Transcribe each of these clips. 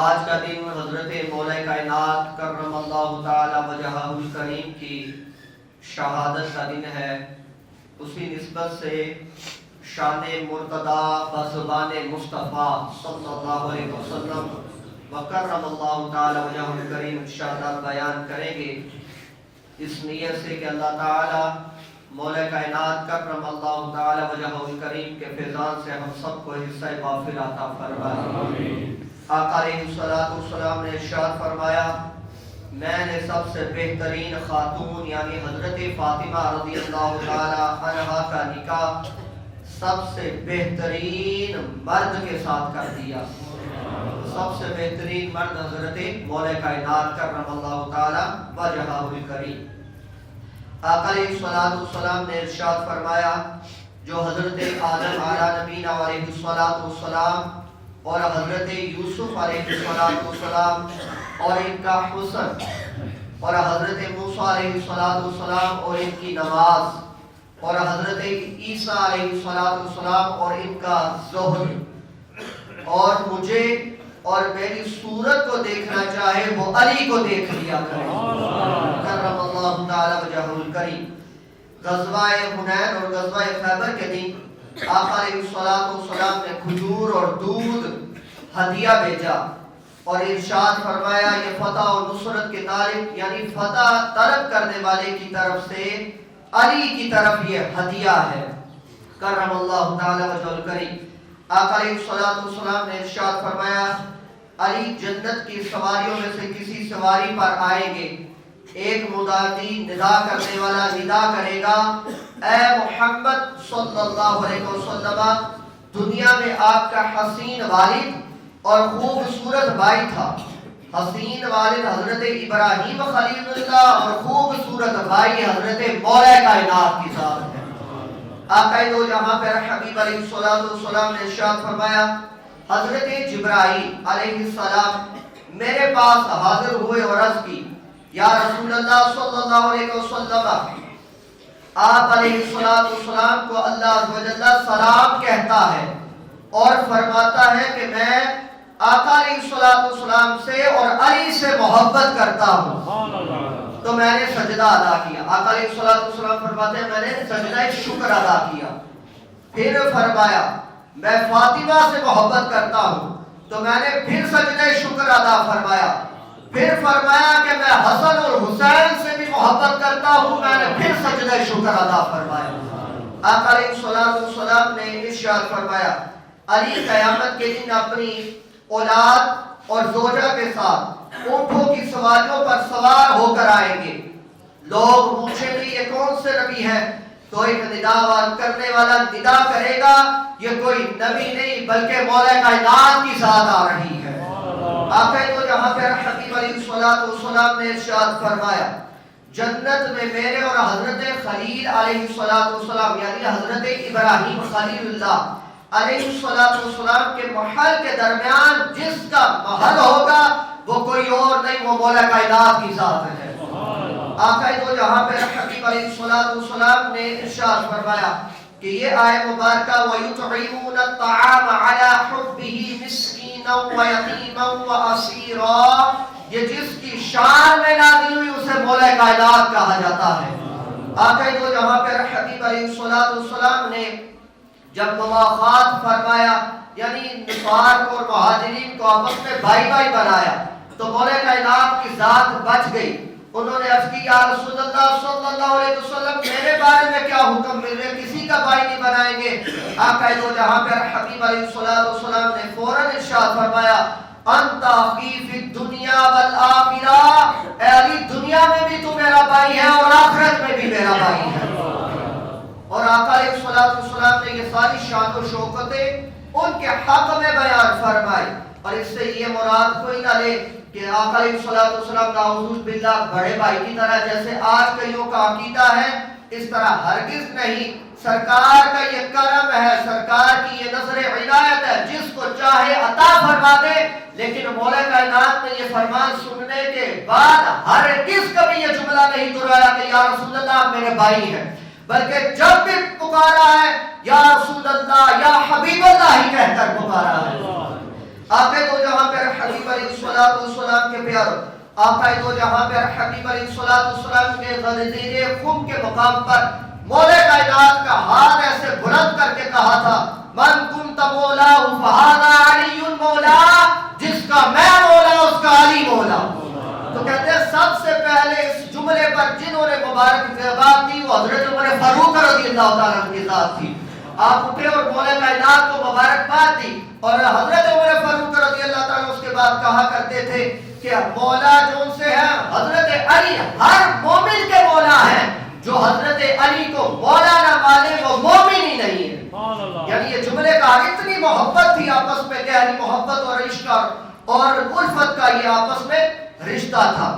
آج کا دن حضرت مولا کائنات کرم اللہ تعالی وجہہ الکریم کی شہادت کا دن ہے. اسی نسبت سے شان مرتضیٰ بزبان مصطفیٰ صلی اللہ علیہ وسلم وکرم اللہ تعالی وجہہ الکریم انشاءاللہ بیان کریں گے، اس نیت سے کہ اللہ تعالی مولا کائنات کرم اللہ تعالی وجہہ الکریم کے فیضان سے ہم سب کو حصہ وافر عطا فرمائے. آقا علیہ السلام نے ارشاد فرمایا، میں نے سب سے بہترین خاتون یعنی حضرت فاطمہ رضی اللہ تعالی عنہا کا نکاح سب سے بہترین مرد کے ساتھ کر دیا. سب سے بہترین مرد حضرت مولا کائنات کرم اللہ تعالی وجہہ الکریم. آقا علیہ السلام نے ارشاد فرمایا، جو حضرت آدم علیہ نبینا علیہ السلام اور حضرت یوسف علیہ السلام اور ان کا حسن اور حضرت موسیٰ علیہ السلام اور ان کی نماز اور حضرت عیسیٰ علیہ السلام اور ان کا زہد اور مجھے اور میری صورت کو دیکھنا چاہے وہ علی کو دیکھ لیا کرے کرم اللہ تعالی وجہہ الکریم. غزوہ حنین اور غزوہ خیبر کے دن آقا علیہ السلام نے کھجور اور دودھ ہدیہ بھیجا اور ارشاد فرمایا، یہ فتح و نصرت کے طالب یعنی فتح طلب کرنے والے کی طرف سے علی کی طرف یہ ہدیہ ہے کرم اللہ تعالی وجہہ الکریم. آقا علیہ السلام نے ارشاد فرمایا، علی جنت کی سواریوں میں سے کسی سواری پر آئیں گے، ایک منادی ندا کرنے والا ندا کرے گا، اے محمد صلی اللہ علیہ وسلم، دنیا میں آپ کا حسین والد اور خوبصورت بھائی تھا. حسین والد حضرت ابراہیم خلیل اللہ اور خوبصورت بھائی حضرت مولا کائنات کی ذات ہے. آقا دو جہاں پر حبیب علیہ السلام نے ارشاد فرمایا، حضرت جبرائیل علیہ السلام میرے پاس حاضر ہوئے اور عرض کی، یا رسول اللہ صلی اللہ علیہ وسلم، آپ علیہ السلام کو اللہ عز و جل سلام کہتا ہے اور فرماتا ہے کہ میں آقا علیہ السلام سے اور علی سے محبت کرتا ہوں. تو میں نے سجدہ ادا کیا. آقا علیہ السلام فرماتے ہیں میں نے سجدہ شکر ادا کیا. پھر فرمایا میں فاطمہ سے محبت کرتا ہوں، تو میں نے پھر سجدہ شکر ادا فرمایا. پھر فرمایا کہ میں حسن اور حسین سے بھی محبت کرتا ہوں، میں نے پھر سجدہ شکر ادا فرمایا. آقا علیہ السلام نے ارشاد فرمایا، علی قیامت کے دن اپنی اولاد اور زوجہ کے ساتھ اونٹوں کی سواریوں پر سوار ہو کر آئیں گے. لوگ پوچھیں گے یہ کون سے نبی ہے؟ تو ایک ندا کرنے والا ندا کرے گا، یہ کوئی نبی نہیں بلکہ مولا کائنات کی ذات آ رہی ہے. آقا تو جہاں پر حبیب علیہ السلام نے ارشاد فرمایا، جنت میں میرے اور حضرت خلیل علیہ السلام یعنی حضرت ابراہیم خلیل اللہ علیہ السلام کے محل کے درمیان جس کا محل ہوگا وہ کوئی اور نہیں، وہ مولا کائنات کی ذات ہے. آقا تو جہاں پر حبیب علیہ السلام نے ارشاد فرمایا کہ یہ آیت مبارکہ وَيُطْعِمُونَ الطَّعَامَ عَلَى حُبِّهِ مِسْكِينًا وَيَتِيمًا وَأَسِيرًا، یہ جس کی شان میں نازل ہوئی اسے مولا کائنات کہا جاتا ہے. آقا تو جہاں پر حبیب علیہ السلام نے جب مواخات فرمایا یعنی نصارہ اور مہاجرین کو آپس میں بھائی بھائی بنایا تو مولا کائنات کی ذات بچ گئی. انہوں نے عرض کی، یا رسول اللہ صلی اللہ علیہ وسلم میرے بارے میں کیا حکم مل رہے، کسی کا بھائی نہیں بنائیں گے. آقا دو جہاں پر حبیب علیہ السلام نے فوراً ارشاد فرمایا، انت اخی فی الدنیا والآخرہ، اے علی دنیا میں بھی تو میرا بھائی ہے اور آخرت میں بھی میرا بھائی ہے. اور آقا علیہ السلام نے یہ ساری شان و شوکتیں ان کے حق میں بیان فرمائی. اور اس سے یہ مراد کوئی نہ لے کہ آقا علیہ السلام نعوذ باللہ بڑے بھائی کی طرح جیسے آج کئیوں کا عقیدہ ہے، اس طرح ہرگز نہیں. سرکار کا یہ کرم ہے، سرکار کی یہ نظر عنایت ہے، جس کو چاہے عطا فرما دے. لیکن مولا کائنات نے یہ فرمان سننے کے بعد ہرگز کبھی یہ جملہ نہیں دہرایا کہ یا رسول اللہ میرے بھائی ہیں، بلکہ جب بھی پکارا ہے یا رسول اللہ یا حبیب اللہ ہی کہہ کر پکارا ہے. آقا دو جہاں پر حبیب علیہ السلام کے پیاروں، آقا دو جہاں پر حبیب علیہ السلام کے غدیر خم کے مقام پر مولا کائنات کا ہاتھ ایسے بلند کر کے کہا تھا، من کنت مولا فہذا علی مولا، جس کا میں مولا اس کا علی مولا۔ تو کہتے ہیں سب سے پہلے اس جملے پر جنہوں نے مبارک بات دی وہ حضرت عمر فاروق رضی اللہ تعالیٰ عنہ کی ذات تھی۔ آپ اٹھے اور مولا کائنات کو مبارکباد دی، اور حضرت عمر فاروق رضی اللہ تعالیٰ اس کے بعد کہا کرتے تھے کہ مولا جو سے ہے حضرت علی ہر مومن کے مولا ہے، جو حضرت علی کو مولا نہ مانے وہ مومن ہی نہیں ہے۔ یعنی یہ جملے کا اتنی محبت تھی آپس میں، گہری محبت اور عشق اور الفت کا یہ آپس میں رشتہ تھا۔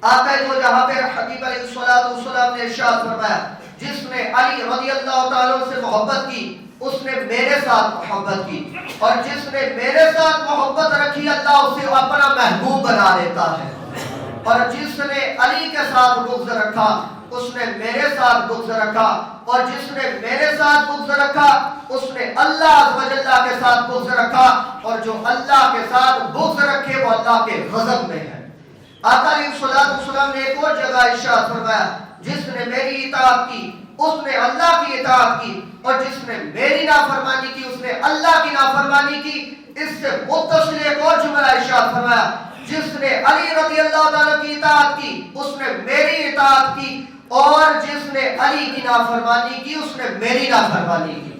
آقا دو جہاں پر حبیب علیہ السلام نے ارشاد فرمایا، جس نے علی رضی اللہ تعالیٰ سے محبت کی اس نے میرے ساتھ محبت کی، اور جس نے میرے ساتھ محبت رکھی اللہ اسے اپنا محبوب بنا لیتا ہے، اور جس نے علی کے ساتھ بغض رکھا اس نے میرے ساتھ بغض رکھا، اور جس نے میرے ساتھ بغض رکھا اس نے اللہ عز و جل کے ساتھ بغض رکھا، اور جو اللہ کے ساتھ بغض رکھے وہ اللہ کے غضب میں ہے۔ آقا علیہ السلام نے ایک اور جگہ ارشاد فرمایا، جس نے میری اطاعت کی اس نے اللہ کی اطاعت کی، اور جس نے میری نافرمانی کی اس نے اللہ کی نافرمانی کی۔ اس سے متصل ایک اور جملہ ارشاد فرمایا، جس نے علی رضی اللہ تعالیٰ کی اطاعت کی اس نے میری اطاعت کی، اور جس نے علی کی نافرمانی کی اس نے میری نافرمانی کی۔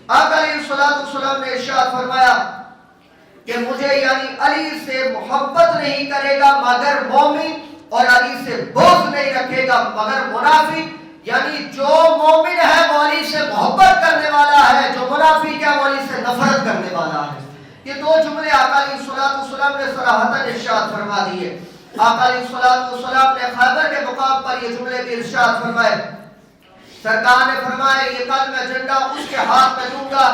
آقا علیہ السلام نے ارشاد فرمایا کہ مجھے یعنی علی سے محبت نہیں کرے گا مگر مومن، اور علی سے بغض نہیں رکھے گا مگر منافق۔ یعنی جو مومن ہے وہ علی سے محبت کرنے والا ہے، جو منافق ہے وہ علی سے نفرت کرنے والا ہے۔ یہ دو جملے آقا علیہ السلام نے صراحتاً ارشاد فرما دیے۔ آقا علیہ السلام نے خیبر کے مقام پر یہ جملے بھی ارشاد فرمائے۔ سرکار نے فرمایا یہ کل میں جھنڈا اس کے ہاتھ میں دوں گا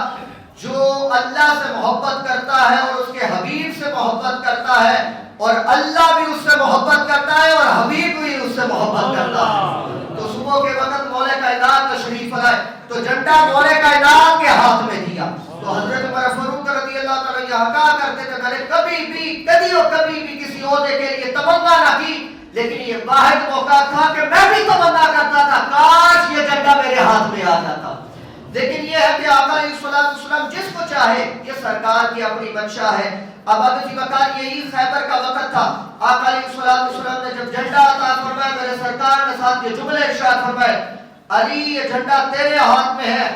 جو اللہ سے محبت کرتا ہے اور اس کے حبیب سے محبت کرتا ہے، اور اللہ بھی اس سے محبت کرتا ہے اور حبیب بھی اس سے محبت کرتا ہے۔ تو صبح کے وقت مولا کائنات تشریف لائے تو جھنڈا مولا کائنات کے ہاتھ میں دیا۔ تو حضرت عمر فاروق رضی اللہ تعالیٰ یہاں کہا کرتے تھے، میں نے کبھی بھی کسی عہدے کے لیے تمنا نہ کی، لیکن یہ واحد موقع تھا کہ میں بھی تمنا کرتا تھا کاش یہ جھنڈا میرے ہاتھ میں آ جاتا۔ لیکن یہ ہے کہ آقا علیہ السلام جس کو چاہے، یہ سرکار کی اپنی منشا ہے۔ اب اسی وقت یہی خیبر کا وقت تھا، آقا علیہ السلام نے جب جھنڈا عطا فرمایا میرے سرکار نے ساتھ یہ جملے ارشاد فرمائے، علی یہ جھنڈا تیرے ہاتھ میں ہے،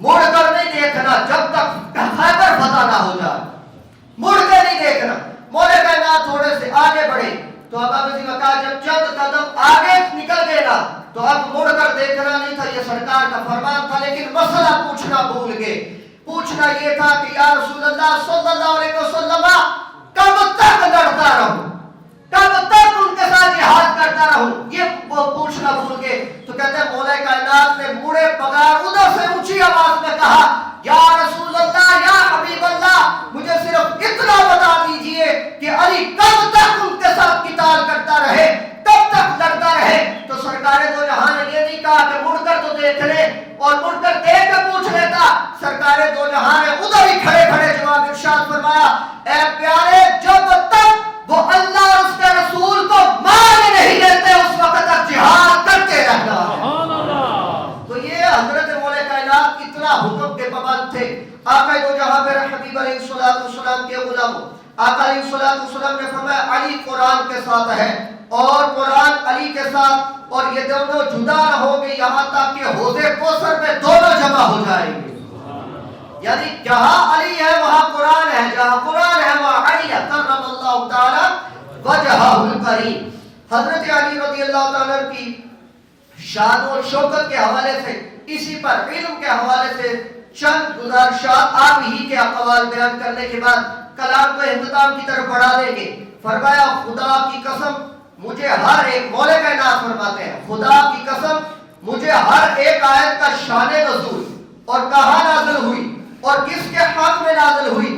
مڑ کر نہیں دیکھنا جب تک خیبر فتح نہ ہو جائے، مڑ کر نہیں دیکھنا۔ مولا کائنات تھوڑے سے آگے بڑھے تو اب اسی وقت جب چند قدم آگے نکل گئے نا تو اب مڑ کر دیکھنا نہیں تھا، یہ سرکار کا فرمان تھا، لیکن مسئلہ پوچھنا بھول گئے۔ پوچھنا یہ تھا کہ یا رسول اللہ صلی اللہ علیہ وسلم کب تک لڑتا رہوں، کب تک ان کے ساتھ جہاد کرتا رہوں، یہ پوچھنا بھول گئے۔ تو کہتے ہیں مولا کائنات نے مڑے پگار ادھر سے اونچی آواز میں کہا، یا رسول اللہ یا حبیب اللہ مجھے صرف اتنا بتا دیجئے کہ علی کب تک ان کے ساتھ قتال کرتا رہے، کب تک لڑتا رہے۔ تو سرکار دو جہاں نے یہ نہیں کہا کہ مڑ کر تو دیکھ لے اور مڑ کر دیکھ کر پوچھ لیتا، سرکار دو جہاں نے ادھر ہی کھڑے کھڑے جواب ارشاد فرمایا، اے پیارے جب تک وہ اللہ اور اس کے رسول کو مان نہیں لیتے اس وقت تک جہاد کرتے رہنا۔ تو یہ حضرت مولا کائنات اتنا حکم کے پابند تھے۔ آقا دو جہاں پر حبیب علیہ السلام کے غلاموں، آقا علیہ السلام نے فرمایا علی قرآن کے ساتھ ہے اور قرآن علی کے ساتھ، اور یہ دونوں جدا نہ ہوں گے یہاں تک کہ حوض کوثر میں دونوں جمع ہو جائیں گے۔ یعنی جہاں علی ہے وہاں قرآن ہے، جہاں قرآن ہے وہاں علی ہے، کرم اللہ تعالی وجہہ الکریم۔ حضرت علی رضی اللہ تعالیٰ کی شان و شوکت کے حوالے سے، اسی پر علم کے حوالے سے چند گزارشات آپ ہی کے اقوال بیان کرنے کے بعد کلام کو اختتام کی طرف بڑھا دیں گے۔ فرمایا خدا کی قسم مجھے ہر ایک، مولا کائنات فرماتے ہیں خدا کی قسم مجھے ہر ایک آیت کا شان نزول اور کہاں نازل ہوئی اور کس کے حق میں نازل ہوئی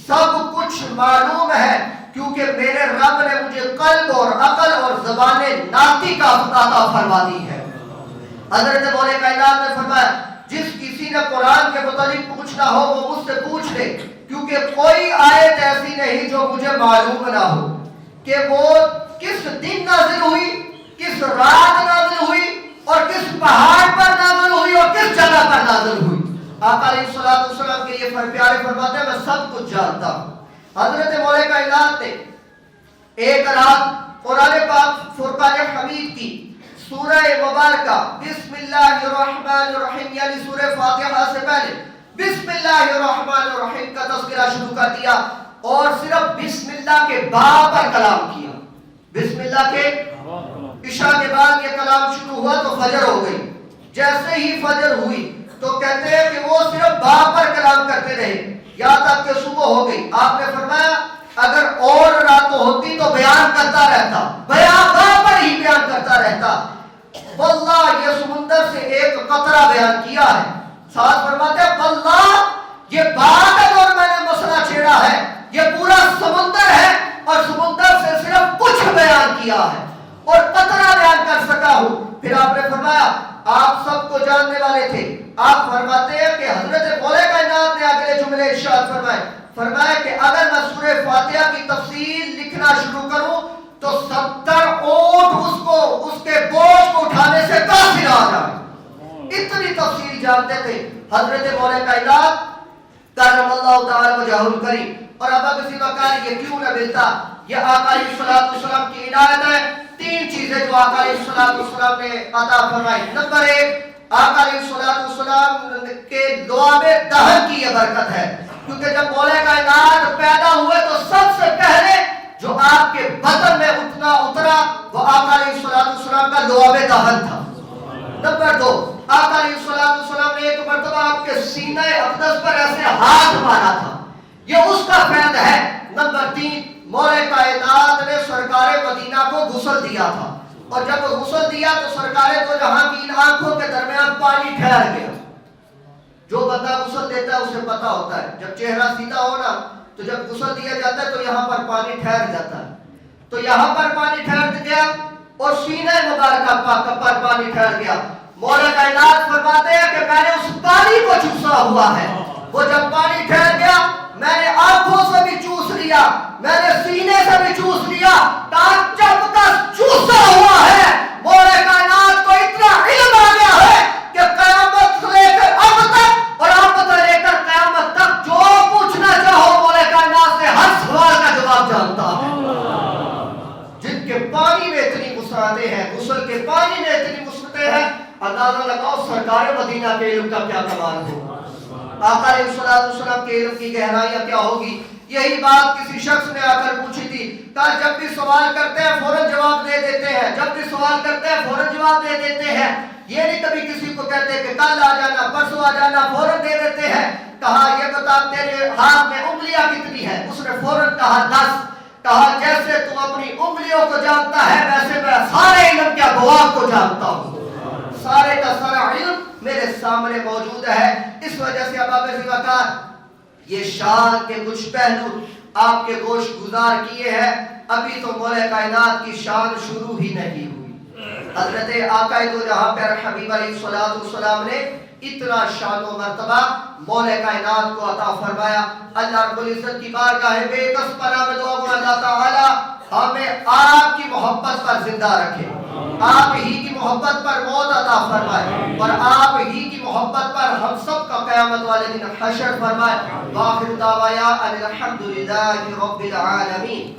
سب کچھ معلوم ہے، کیونکہ میرے رب نے مجھے قلب اور عقل اور زبان ناطق کا عطا فرما دی ہے۔ حضرت مولا کائنات نے فرمایا جس کسی نے قرآن کے متعلق پوچھنا ہو وہ مجھ سے پوچھ لے، کیونکہ کوئی آیت ایسی نہیں جو مجھے معلوم نہ ہو کہ وہ کس دن نازل ہوئی، کس رات نازل ہوئی، اور کس پہاڑ پر نازل ہوئی، اور کس جگہ پر نازل ہوئی۔ آقا علیہ الصلوۃ والسلام کے یہ پیارے فرماتے ہیں میں سب کچھ جانتا ہوں۔ حضرت مولا کائنات نے ایک رات قرآن پاک فرقان حمید کی سورہ مبارکہ بسم اللہ الرحمن الرحیم یعنی سورہ فاتحہ سے پہلے بسم اللہ الرحمن الرحیم کا تذکرہ شروع کر دیا، اور صرف بسم اللہ کے با پر کلام کیا۔ بسم اللہ کے عشاء کے بعد یہ کلام شروع ہوا تو فجر ہو گئی۔ جیسے ہی فجر ہوئی تو کہتے ہیں کہ وہ صرف با پر کلام کرتے رہے یہاں تک کہ صبح ہو گئی۔ آپ نے فرمایا اگر اور رات ہوتی تو بیان کرتا رہتا، بیان با پر ہی بیان کرتا رہتا۔ واللہ یہ سمندر سے ایک قطرہ بیان کیا ہے۔ ساتھ فرماتے ہیں واللہ یہ بات اور میں نے مسئلہ چھیڑا ہے، یہ پورا سمندر ہے اور سمندر سے صرف کچھ بیان کیا ہے اور قطرہ بیان کر سکا ہوں۔ پھر آپ نے فرمایا آپ سب کو جاننے والے تھے۔ آپ فرماتے ہیں کہ حضرت مولا کائنات نے اگلے جملے ارشاد فرمایا کہ اگر میں سورہ فاتحہ کی تفصیل لکھنا شروع کروں تو 70 اونٹ اس کے بوجھ کو اٹھانے سے قاصر آ جائے۔ اتنی تفصیل جانتے تھے حضرت مولا کائنات کرم اللہ تعالی وجہہ الکریم۔ اور اب کسی وقت یہ کیوں نہ ملتا؟ یہ آقا علیہ الصلوۃ والسلام کی عنایت ہے۔ تین چیزیں جو آقا علیہ الصلوۃ والسلام نے عطا فرمائی۔ نمبر ایک، آقا علیہ الصلوۃ والسلام کے لعاب دہن کی یہ برکت ہے، کیونکہ جب مولا کائنات پیدا ہوئے تو سب سے پہلے جو آپ کے بدن میں اترا وہ آقا علیہ الصلوۃ والسلام کا لعاب دہن تھا۔ نمبر دو، آقا علیہ الصلوۃ والسلام نے ایک مرتبہ آپ کے سینہ اقدس پر ایسے ہاتھ مارا تھا، یہ اس کا فیض ہے۔ نمبر تین، مولا کائنات نے سرکار مدینہ کو غسل دیا تھا، اور جب غسل دیا تو سرکار کو جہاں کی ان آنکھوں کے درمیان پانی ٹھہر گیا۔ جو بندہ غسل دیتا ہے اسے پتا ہوتا ہے جب چہرہ سیدھا ہو نا تو جب غسل دیا جاتا ہے تو یہاں پر پانی ٹھہر جاتا ہے، تو یہاں پر پانی ٹھہر گیا اور سینہ مبارکہ پر پانی ٹھہر گیا۔ مولا کائنات فرماتے ہیں کہ میں نے اس پانی کو چوسا ہوا ہے، وہ جب پانی ٹھہر گیا میں نے آنکھوں سے بھی چوس لیا، میں نے سینے سے بھی چوس لیا، تاکہ جب تک چوسا ہوا ہے مولا کائنات کو اتنا علم آ گیا ہے کہ قیامت سے لے کر اب تک اور اب سے لے کر قیامت تک جو پوچھنا چاہو مولا کائنات سے ہر سوال کا جواب جانتا ہے۔ جن کے پانی میں اتنی وسعتیں ہیں، غسل کے پانی میں اتنی وسعتیں ہیں، اندازہ لگاؤ سرکار مدینہ کے علم کا کیا کمال ہوگا، آقا علیہ الصلوۃ والسلام کے علم کی گہرائیاں کیا ہوگی۔ یہی بات کسی شخص نے آ کر پوچھی تھی، کہا جب بھی سوال کرتے ہیں فوراً جواب دے دیتے ہیں، جب بھی سوال کرتے ہیں فوراً جواب دے دیتے ہیں، یہ نہیں کبھی کسی کو کہتے کہ کل آ جانا پرسوں آ جانا، فوراً دے دیتے ہیں۔ کہا یہ بتا تیرے ہاتھ میں انگلیاں کتنی ہیں؟ اس نے فوراً کہا 10۔ کہا جیسے تو اپنی انگلیوں کو جانتا ہے ویسے میں سارے علم کے ابواب کو جانتا ہوں، سارے کا سارا علم میرے سامنے موجود ہے۔ اس وجہ سے اب آپ یہ شان کے کچھ پہلو آپ کے گوش گزار کیے ہیں، ابھی تو مولا کائنات کی شان شروع ہی نہیں ہوئی۔ حضرت آقا دو جہاں پر حبیب علیہ الصلوۃ والسلام نے اتنا شان و مرتبہ مولا کائنات کو عطا فرمایا۔ اللہ رب العزت کی بارگاہ بے کس پناہ میں دعا ہوں اللہ تعالی ہمیں آپ کی محبت پر زندہ رکھے، آپ ہی کی محبت پر موت عطا فرمائے، اور آپ ہی کی محبت پر ہم سب کا قیامت والے دن حشر فرمائے۔ وآخر دعوانا ان الحمد للہ رب العالمین۔